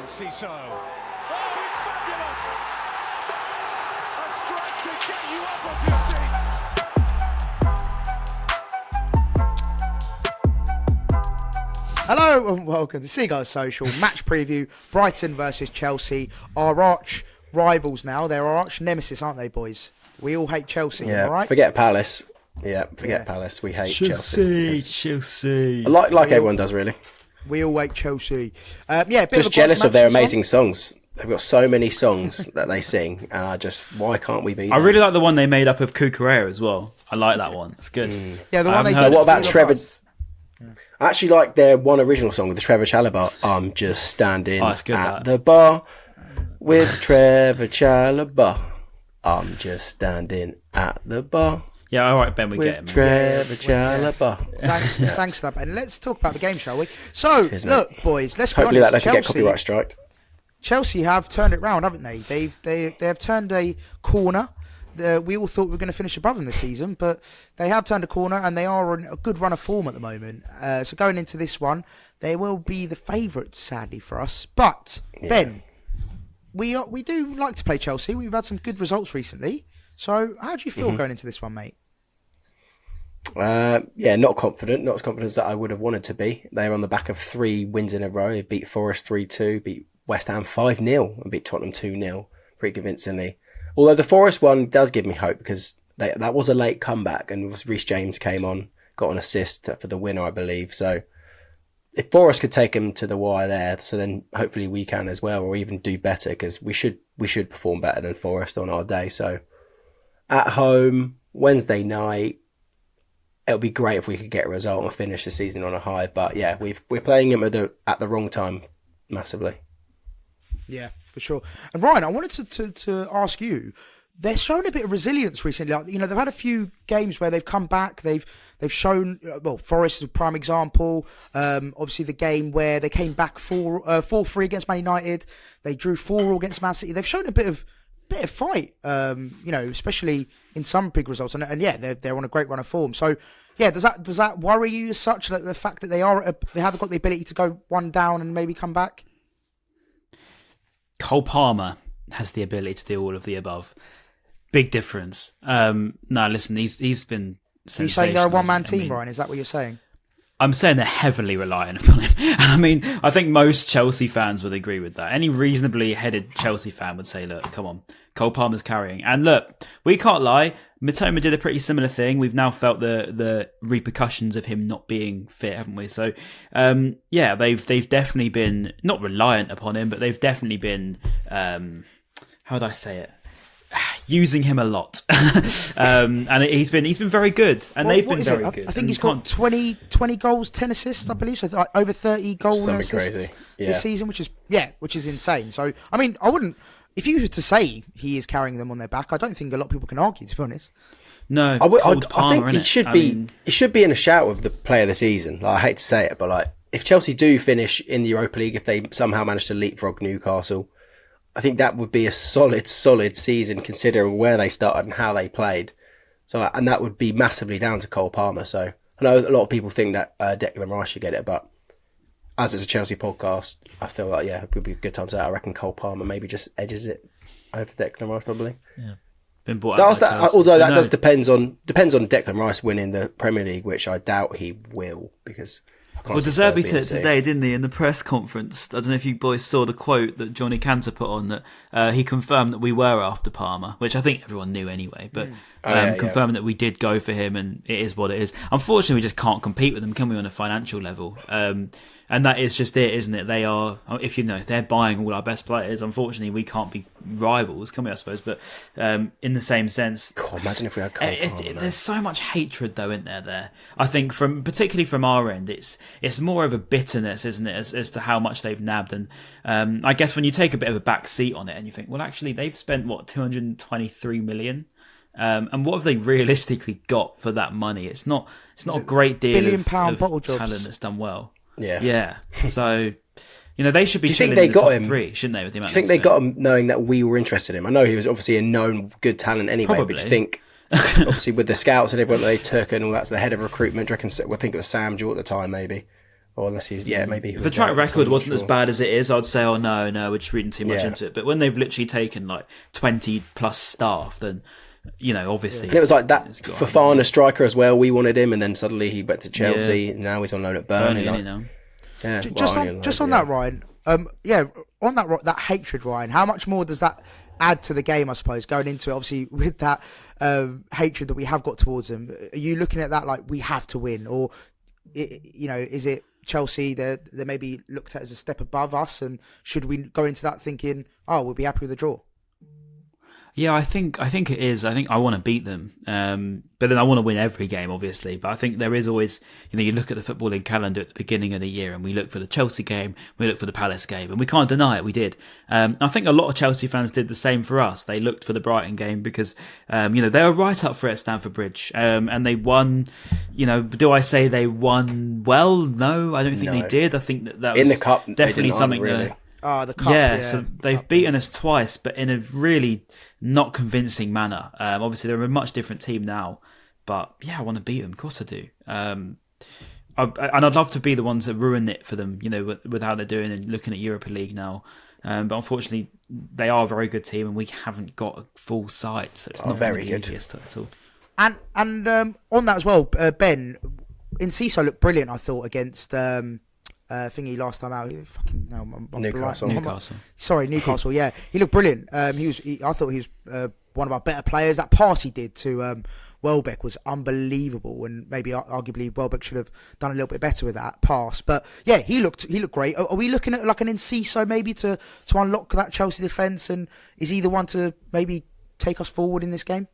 Ciso. Oh, it's fabulous! A strike to get you up off your seats. Hello and welcome to Seagulls Social match preview. Brighton versus Chelsea, our arch rivals now. They're our arch nemesis, aren't they, boys? We all hate Chelsea, yeah, all right? Forget Palace. Yeah, forget Palace. We hate Chelsea. Chelsea. Like everyone does, really. We all hate Chelsea. Just jealous of their amazing songs. They've got so many songs that they sing, and why can't we be? I really like the one they made up of Cucurella as well. I like that one. It's good. Yeah, the one they What did. about Trevor? I actually like their one original song with the Trevor Chalobah. I'm just standing at the bar with Trevor Chalobah. I'm just standing at the bar. Yeah, all right, Ben, we get him. Trevor Chalobah. Thanks for that, Ben. Let's talk about the game, shall we? So, look, boys, let's be Hopefully honest. that doesn't Chelsea, get copyright striked. Chelsea have turned it round, haven't they? They have turned a corner. We all thought we were going to finish above them this season, but they have turned a corner and they are on a good run of form at the moment. So going into this one, they will be the favourites, sadly for us. But Ben, we do like to play Chelsea. We've had some good results recently. So how do you feel going into this one, mate? Not confident. Not as confident as that I would have wanted to be. They're on the back of 3 wins in a row. They beat Forest 3-2, beat West Ham 5-0, and beat Tottenham 2-0 pretty convincingly. Although the Forest one does give me hope because that was a late comeback, and Reece James came on, got an assist for the winner, I believe. So if Forest could take him to the wire there, so then hopefully we can as well, or even do better, because we should perform better than Forest on our day. So at home, Wednesday night, it'll be great if we could get a result and finish the season on a high. But yeah, we're playing him at the wrong time, massively. Yeah, for sure. And Ryan, I wanted to ask you. They're showing a bit of resilience recently. Like, they've had a few games where they've come back. They've shown. Well, Forest is a prime example. Obviously, the game where they came back 4-3 against Man United. They drew 4-4 against Man City. They've shown a bit of fight. Especially in some big results. And they're on a great run of form. So yeah, does that worry you as such? That the fact that they haven't got the ability to go one down and maybe come back. Cole Palmer has the ability to do all of the above. Big difference. No, listen, he's been sensational. You're saying they're a one-man team, Ryan? Is that what you're saying? I'm saying they're heavily reliant upon him. I mean, I think most Chelsea fans would agree with that. Any reasonably headed Chelsea fan would say, look, come on, Cole Palmer's carrying. And look, we can't lie. Mitoma did a pretty similar thing. We've now felt the repercussions of him not being fit, haven't we? So, they've definitely been, not reliant upon him, but they've definitely been, how would I say it? Using him a lot, and he's been very good, and they've been very good. I think he's got 20 goals, 10 assists, I believe. So over 30 goals and assists this season, which is insane. So I mean, I wouldn't. If you were to say he is carrying them on their back, I don't think a lot of people can argue. To be honest, no. I think he should be. He should be in a shout of the player of the season. Like, I hate to say it, but if Chelsea do finish in the Europa League, if they somehow manage to leapfrog Newcastle, I think that would be a solid season considering where they started and how they played. So, and that would be massively down to Cole Palmer. So I know a lot of people think that Declan Rice should get it, but as it's a Chelsea podcast, I feel like it would be a good time to say I reckon Cole Palmer maybe just edges it over Declan Rice probably. Yeah, been bought out by Chelsea. Although that does depends on Declan Rice winning the Premier League, which I doubt he will because. Well, De Zerbi said today, didn't he, in the press conference? I don't know if you boys saw the quote that Johnny Cantor put on that he confirmed that we were after Palmer, which I think everyone knew anyway, but confirming that we did go for him and it is what it is. Unfortunately, we just can't compete with them, can we, on a financial level? And that is just it, isn't it? They are, if they're buying all our best players, unfortunately, we can't be rivals, can we, I suppose? But in the same sense... God, imagine if we had Cole Palmer, there's so much hatred, though, isn't there? I think, particularly from our end, it's more of a bitterness, isn't it, as to how much they've nabbed. And I guess when you take a bit of a back seat on it and you think, well, actually, they've spent, 223 million? And what have they realistically got for that money? It's not a great deal of talent that's done well. Yeah. So, they should be chilling in the top 3, shouldn't they? With the amount do you think they got him knowing that we were interested in him? I know he was obviously a known good talent anyway, Probably. But do you think, obviously with the scouts and everyone that they took and all that, so the head of recruitment, I think it was Sam Jewell at the time maybe, Or unless he was, maybe. If the track record wasn't as bad as it is, I'd say, oh no, we're just reading too much into it. But when they've literally taken like 20 plus staff, then, obviously. And it was like that Fofana striker as well. We wanted him, and then suddenly he went to Chelsea. And now he's on loan at Burnley. Yeah, just on that, Ryan. On that hatred, Ryan. How much more does that add to the game? I suppose going into it, obviously with that hatred that we have got towards them. Are you looking at that like we have to win, or is it Chelsea? They maybe looked at as a step above us, and should we go into that thinking, oh, we'll be happy with the draw? Yeah, I think it is. I think I want to beat them, but then I want to win every game, obviously. But I think there is always, you look at the Football League calendar at the beginning of the year, and we look for the Chelsea game, we look for the Palace game, and we can't deny it, we did. I think a lot of Chelsea fans did the same for us. They looked for the Brighton game because, they were right up for it at Stamford Bridge, and they won. Do I say they won well? No, I don't think they did. I think that was in the cup, definitely something really. The cup, so they've beaten us twice, but in a really not convincing manner. Obviously, they're a much different team now, but I want to beat them. Of course, I do. And I'd love to be the ones that ruin it for them. With how they're doing and looking at Europa League now. But unfortunately, they are a very good team, and we haven't got a full side, so it's not very good at all. And on that as well, Ben, Enciso looked brilliant. I thought against. Thingy last time out. Newcastle. Sorry, Newcastle. Yeah, he looked brilliant. I thought he was one of our better players. That pass he did to Welbeck was unbelievable, and maybe arguably Welbeck should have done a little bit better with that pass. But yeah, he looked great. Are we looking at like an Enciso maybe to unlock that Chelsea defence? And is he the one to maybe take us forward in this game?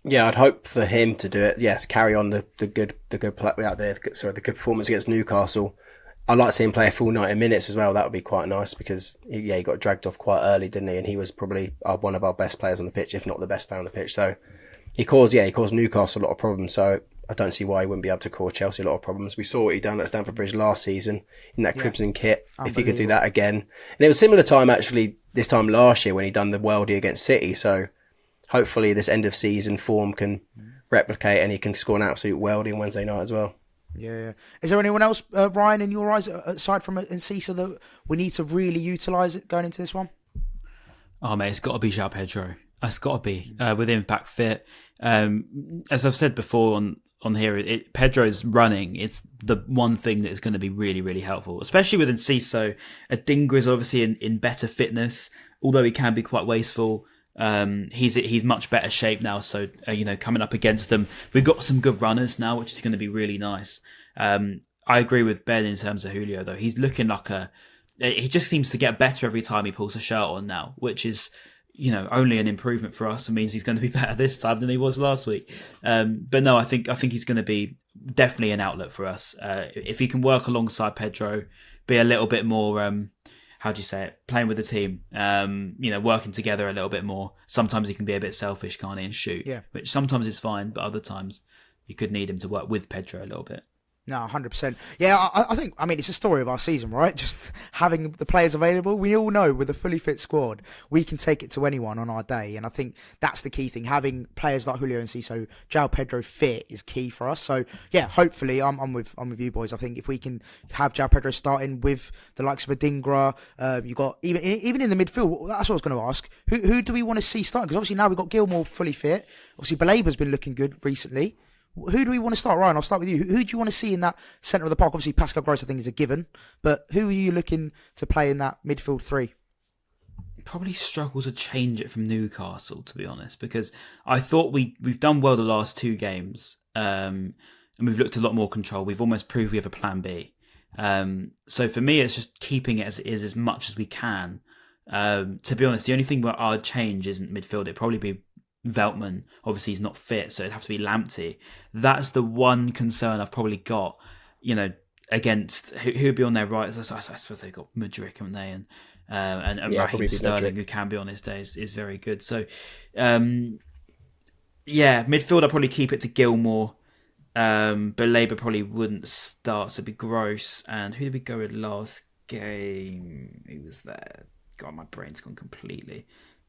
Yeah, I'd hope for him to do it. Yes, carry on the good play out there. The good performance against Newcastle. I'd like to see him play a full 90 minutes as well. That would be quite nice because he got dragged off quite early, didn't he? And he was probably one of our best players on the pitch, if not the best player on the pitch. So he caused Newcastle a lot of problems. So I don't see why he wouldn't be able to cause Chelsea a lot of problems. We saw what he done at Stamford Bridge last season in that crimson kit. If he could do that again, and it was similar time actually this time last year when he done the worldie against City. So hopefully this end of season form can replicate and he can score an absolute worldie on Wednesday night as well. Yeah. Is there anyone else, Ryan, in your eyes, aside from Enciso, that we need to really utilise it going into this one? Oh, mate, it's got to be João Pedro. It's got to be with him back fit. As I've said before on here, Pedro's running. It's the one thing that is going to be really, really helpful, especially with Enciso. Adingra is obviously in better fitness, although he can be quite wasteful. He's much better shape now, so coming up against them, we've got some good runners now, which is going to be really nice. I agree with Ben in terms of Julio, though. He's looking like he just seems to get better every time he pulls a shirt on now, which is only an improvement for us. It means he's going to be better this time than he was last week. But no, I think he's going to be definitely an outlet for us. If he can work alongside Pedro, be a little bit more. How do you say it? Playing with the team, working together a little bit more. Sometimes he can be a bit selfish, can't he, and shoot, which sometimes is fine, but other times you could need him to work with Pedro a little bit. No, 100%. Yeah, I think, it's a story of our season, right? Just having the players available. We all know with a fully fit squad, we can take it to anyone on our day. And I think that's the key thing. Having players like Julio and Enciso, João Pedro fit is key for us. So yeah, hopefully I'm with you boys. I think if we can have João Pedro starting with the likes of Adingra, you got even in the midfield, that's what I was going to ask. Who do we want to see starting? Because obviously now we've got Gilmour fully fit. Obviously Balaba's been looking good recently. Who do we want to start? Ryan, I'll start with you. Who do you want to see in that centre of the park? Obviously, Pascal Gross, I think, is a given. But who are you looking to play in that midfield three? Probably struggle to change it from Newcastle, to be honest, because I thought we've done well the last two games, and we've looked a lot more control. We've almost proved we have a plan B. So for me, it's just keeping it as it is as much as we can. To be honest, the only thing where I'd change isn't midfield. It'd probably be Veltman. Obviously he's not fit, so it'd have to be Lamptey. That's the one concern I've probably got, against who'd be on their right. I suppose they've got Mudryk, haven't they? And Raheem Sterling, who can be on his days, is very good. So midfield I'd probably keep it to Gilmour. Baleba probably wouldn't start, so it'd be Gross. And who did we go with last game? Who was there? God, my brain's gone completely.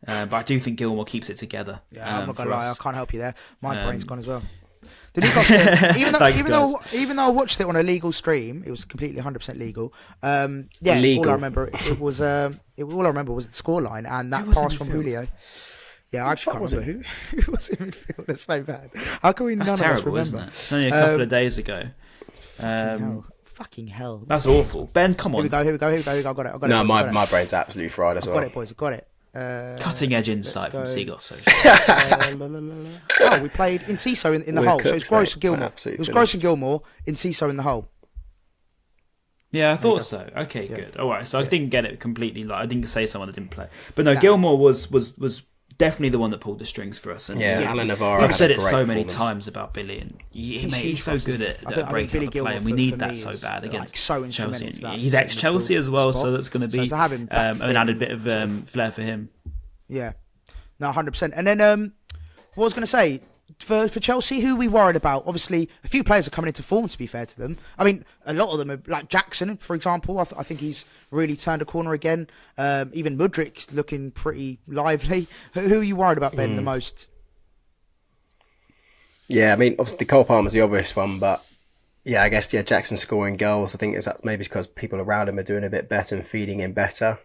But I do think Gilmour keeps it together. Yeah, I'm not going to lie, I can't help you there. My brain's gone as well. The Newcastle game, Thanks, guys. even though I watched it on a legal stream, it was completely 100% legal. Yeah, Legal. all I remember was the scoreline and that Who was in pass from midfield? Julio. Yeah, I can't was remember who was in midfield. That's so bad. How can we none That's of us terrible, remember? isn't it? It's only a couple of days ago. Fucking hell. That's awful. Ben, come Here we on. go. I got it. No, boys, my brain's absolutely fried as Got well. it, boys. Got it. Cutting edge insight go. from Seagulls Social. Oh, we played in CISO in the We're hole. So it's cooked, Gross mate. and Gilmore. We're It absolutely was finished. Gross and Gilmore in CISO in the hole. Yeah, I thought so. Okay, good. All right, so I didn't get it completely. Like I didn't say someone that didn't play, but no, Gilmore was definitely the one that pulled the strings for us. And Alan Navarro. I've had said a it great so many performance. times about Billy, and He's he's so good at I think breaking Billy up the play, and Gilmore we need for that me so is, bad like, against so instrumental Chelsea. to that He's sort of ex-Chelsea as well, spot. so that's going to be So to have him back an fit added bit of flair for him. Yeah, no, 100%. And then what I was going to say for Chelsea, who are we worried about? Obviously, a few players are coming into form. To be fair to them, I mean, a lot of them are like Jackson, for example. I think he's really turned a corner again. Even Mudryk looking pretty lively. Who are you worried about, Ben, the most? Yeah, I mean, obviously Cole Palmer's the obvious one, but yeah, I guess Jackson scoring goals. I think maybe it's because people around him are doing a bit better and feeding him better.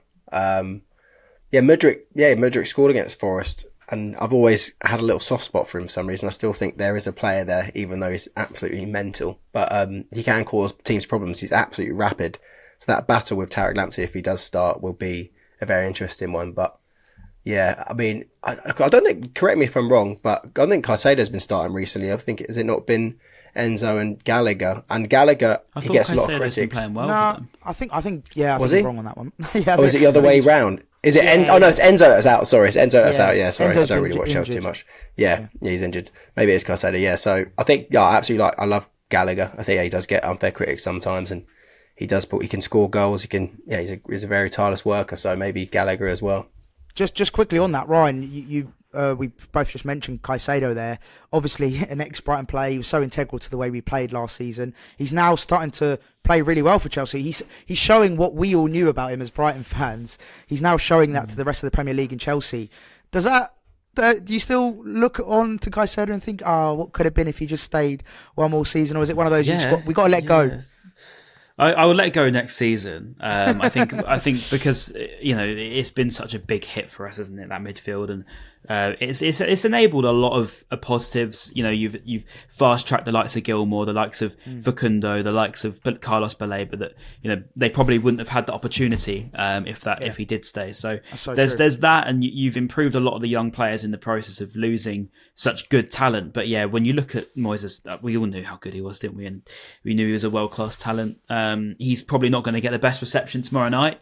Mudryk scored against Forest, and I've always had a little soft spot for him for some reason. I still think there is a player there, even though he's absolutely mental. But he can cause teams problems. He's absolutely rapid. So that battle with Tarek Lamptey, if he does start, will be a very interesting one. But yeah, I mean, I don't think, correct me if I'm wrong, but I don't think Caicedo's been starting recently. I think, has it not been Enzo and Gallagher? And Gallagher, I he thought gets a lot of Caicedo's been critics. playing well No, for them. I think yeah, I Was think he? you're wrong on that one. Yeah, Or is it the other way round? Is it? Yeah, Oh no, it's Enzo that's out. Sorry, it's Enzo that's Yeah, out. Yeah, sorry, Enzo's I don't been really watch Chelsea too injured. much. Yeah, he's injured. Maybe it's Caicedo. Yeah, so I think I absolutely I love Gallagher. I think he does get unfair critics sometimes, and he can score goals. He's a very tireless worker. So maybe Gallagher as well. Just quickly on that, Ryan, we both just mentioned Caicedo there. Obviously, an ex-Brighton player. He was so integral to the way we played last season. He's now starting to play really well for Chelsea. He's showing what we all knew about him as Brighton fans. He's now showing that to the rest of the Premier League in Chelsea. Does that... do you still look on to Caicedo and think, what could have been if he just stayed one more season? Or is it one of those we got to let go? I will let go next season. I think because it's been such a big hit for us, isn't it? That midfield, and it's enabled a lot of positives. You've fast tracked the likes of Gilmore, the likes of Facundo, the likes of Carlos Baleba. That they probably wouldn't have had the opportunity if he did stay. So there's that, and you've improved a lot of the young players in the process of losing such good talent. But yeah, when you look at Moises, we all knew how good he was, didn't we? And we knew he was a world class talent. He's probably not going to get the best reception tomorrow night,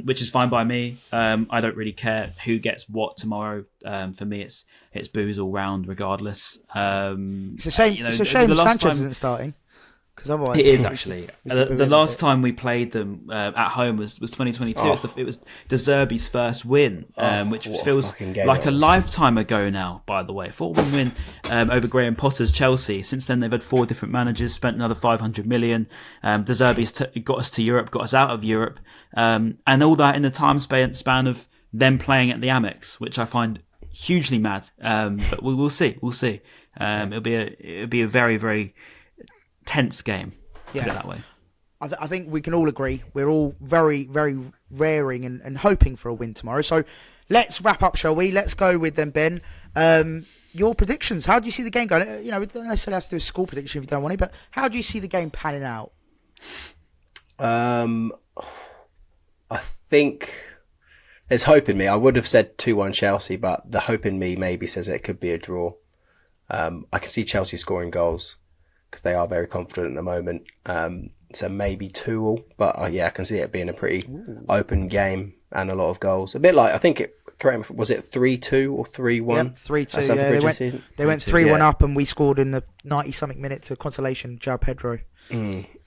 which is fine by me. I don't really care who gets what tomorrow. For me, it's boos all round, regardless. It's a shame. It's a shame Sanchez isn't starting. Because otherwise, it is actually the last time we played them at home was 2022. It was De Zerbi's first win, which feels like a lifetime ago now. By the way, 4-1 win over Graham Potter's Chelsea. Since then, they've had 4 different managers, spent another 500 million. De Zerbi's got us to Europe, got us out of Europe, and all that in the time span of them playing at the Amex, which I find hugely mad. But we'll see. We'll see. It'll be a very, very tense game, put it that way. I think we can all agree. We're all very, very raring and hoping for a win tomorrow. So let's wrap up, shall we? Let's go with them, Ben. Your predictions. How do you see the game going? We don't necessarily have to do a score prediction if you don't want it, but how do you see the game panning out? I think there's hope in me. I would have said 2-1 Chelsea, but the hope in me maybe says it could be a draw. I can see Chelsea scoring goals because they are very confident at the moment. So maybe 2-2, but I can see it being a pretty open game and a lot of goals. A bit like, I think was it 3-2 or 3-1? Yep, 3-2. They went 3-1 up, and we scored in the 90-something minutes of consolation, João Pedro.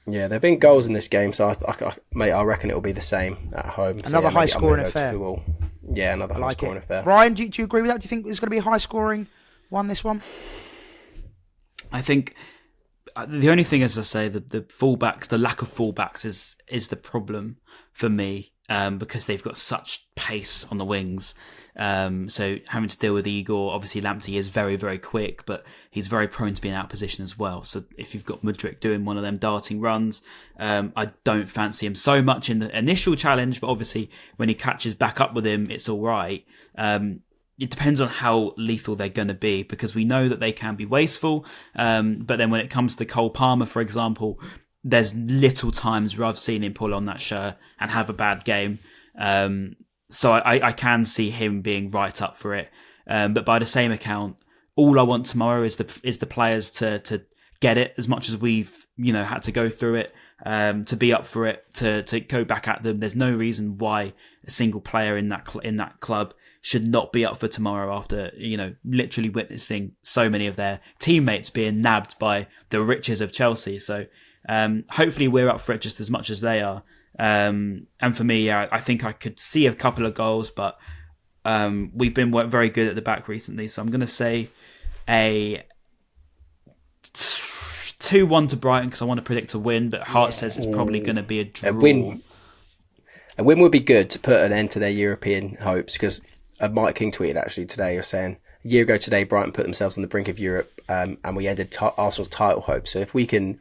Yeah, there have been goals in this game, so I reckon it will be the same at home. Another high-scoring affair. Yeah, another high-scoring affair. Ryan, do you agree with that? Do you think it's going to be a high-scoring one, this one? I think the only thing, as I say, the fullbacks, the lack of fullbacks is the problem for me. because they've got such pace on the wings. So having to deal with Igor, obviously Lamptey is very, very quick, but he's very prone to being out of position as well. So if you've got Mudryk doing one of them darting runs, I don't fancy him so much in the initial challenge, but obviously when he catches back up with him, it's all right. It depends on how lethal they're going to be, because we know that they can be wasteful. But then when it comes to Cole Palmer, for example, there's little times where I've seen him pull on that shirt and have a bad game. So I can see him being right up for it. But by the same account, all I want tomorrow is the players to get it, as much as we've had to go through it, to be up for it, to go back at them. There's no reason why a single player in that club should not be up for tomorrow after literally witnessing so many of their teammates being nabbed by the riches of Chelsea. So hopefully we're up for it just as much as they are. And for me, I think I could see a couple of goals, but we've been very good at the back recently. So I'm going to say a 2-1 to Brighton, because I want to predict a win, but Hart says it's probably going to be a draw. A win would be good to put an end to their European hopes, because Mike King tweeted actually today, saying a year ago today Brighton put themselves on the brink of Europe, and we ended Arsenal's title hopes. So if we can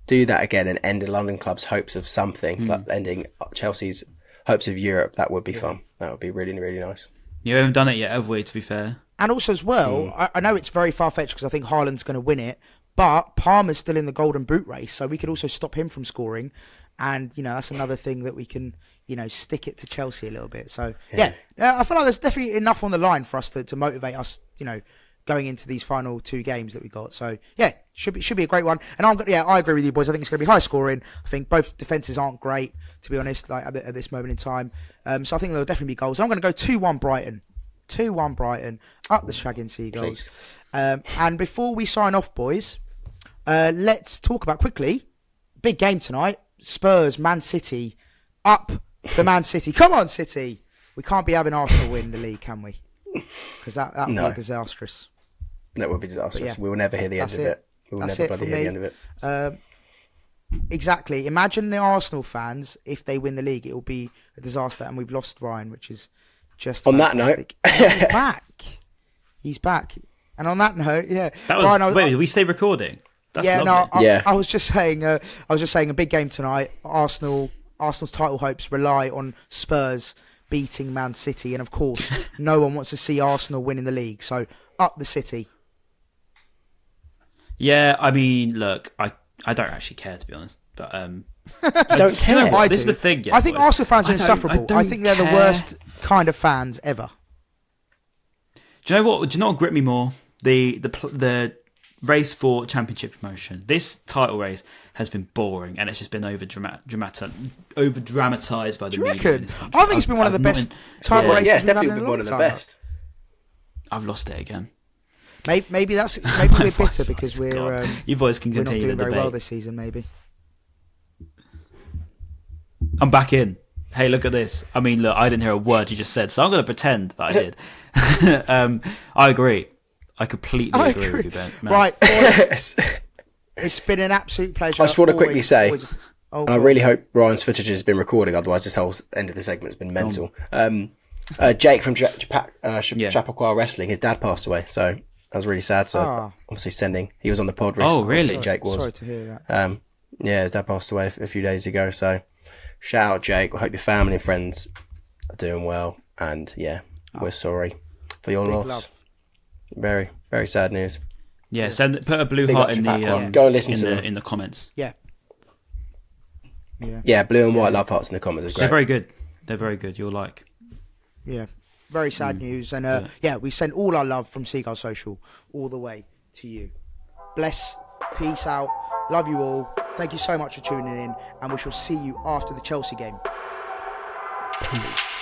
do that again and end a London club's hopes of something, like ending Chelsea's hopes of Europe, that would be fun. That would be really, really nice. You haven't done it yet, have we, to be fair? And also as well, I know it's very far-fetched because I think Haaland's going to win it, but Palmer's still in the Golden Boot race, so we could also stop him from scoring. And, that's another thing that we can, stick it to Chelsea a little bit. So, yeah I feel like there's definitely enough on the line for us to motivate us, going into these final two games that we got. So, yeah, should be a great one. And I agree with you, boys. I think it's going to be high scoring. I think both defences aren't great, to be honest, like at this moment in time. So I think there'll definitely be goals. I'm going to go 2-1 Brighton. 2-1 Brighton, up the shagging Seagulls. And before we sign off, boys, let's talk about quickly, big game tonight, Spurs, Man City, up the Man City. Come on, City. We can't be having Arsenal win the league, can we? Because that would be disastrous. That would be disastrous. We will never hear the end of it. We will never bloody hear the end of it. Exactly. Imagine the Arsenal fans, if they win the league, it will be a disaster, and we've lost Ryan, which is just fantastic. On that note, he's back. And on that note, that was Ryan, wait. Did we stay recording? That's lovely. I was just saying. A big game tonight. Arsenal's title hopes rely on Spurs beating Man City, and of course, no one wants to see Arsenal winning the league. So up the City. Yeah, I mean, look, I don't actually care, to be honest, but don't care. This is the thing. I think Arsenal fans are insufferable. I think they're the worst kind of fans ever. Do you know what? Do you know what gripped me more? The race for championship promotion. This title race has been boring, and it's just been over dramatized by the media in this country. I think it's been one of the best title races. Yeah, it's definitely been one of the best. I've lost it again. Maybe we're bitter because we're you boys can continue not doing the debate. very well this season. Maybe I'm back in. Hey, look at this. I mean, look, I didn't hear a word you just said, so I'm going to pretend that I did. I agree. I completely agree with you, Ben. Right. It's been an absolute pleasure. I just want to quickly say, and I really hope Ryan's footage has been recording, otherwise this whole end of the segment has been mental. Jake from Chappaqua Wrestling, his dad passed away, so that was really sad. So obviously he was on the pod recently. Oh, really? Jake was. Sorry to hear that. His dad passed away a few days ago, so shout out Jake. I hope your family and friends are doing well, and we're sorry for your loss. Love. Very, very sad news. Yeah, put a blue heart in the go and listen to them in the comments. Yeah, blue and white love hearts in the comments. Great. They're very good. They're very good. You'll like. Yeah, very sad news, and we send all our love from Seagull Social all the way to you. Bless, peace out, love you all. Thank you so much for tuning in, and we shall see you after the Chelsea game. Peace.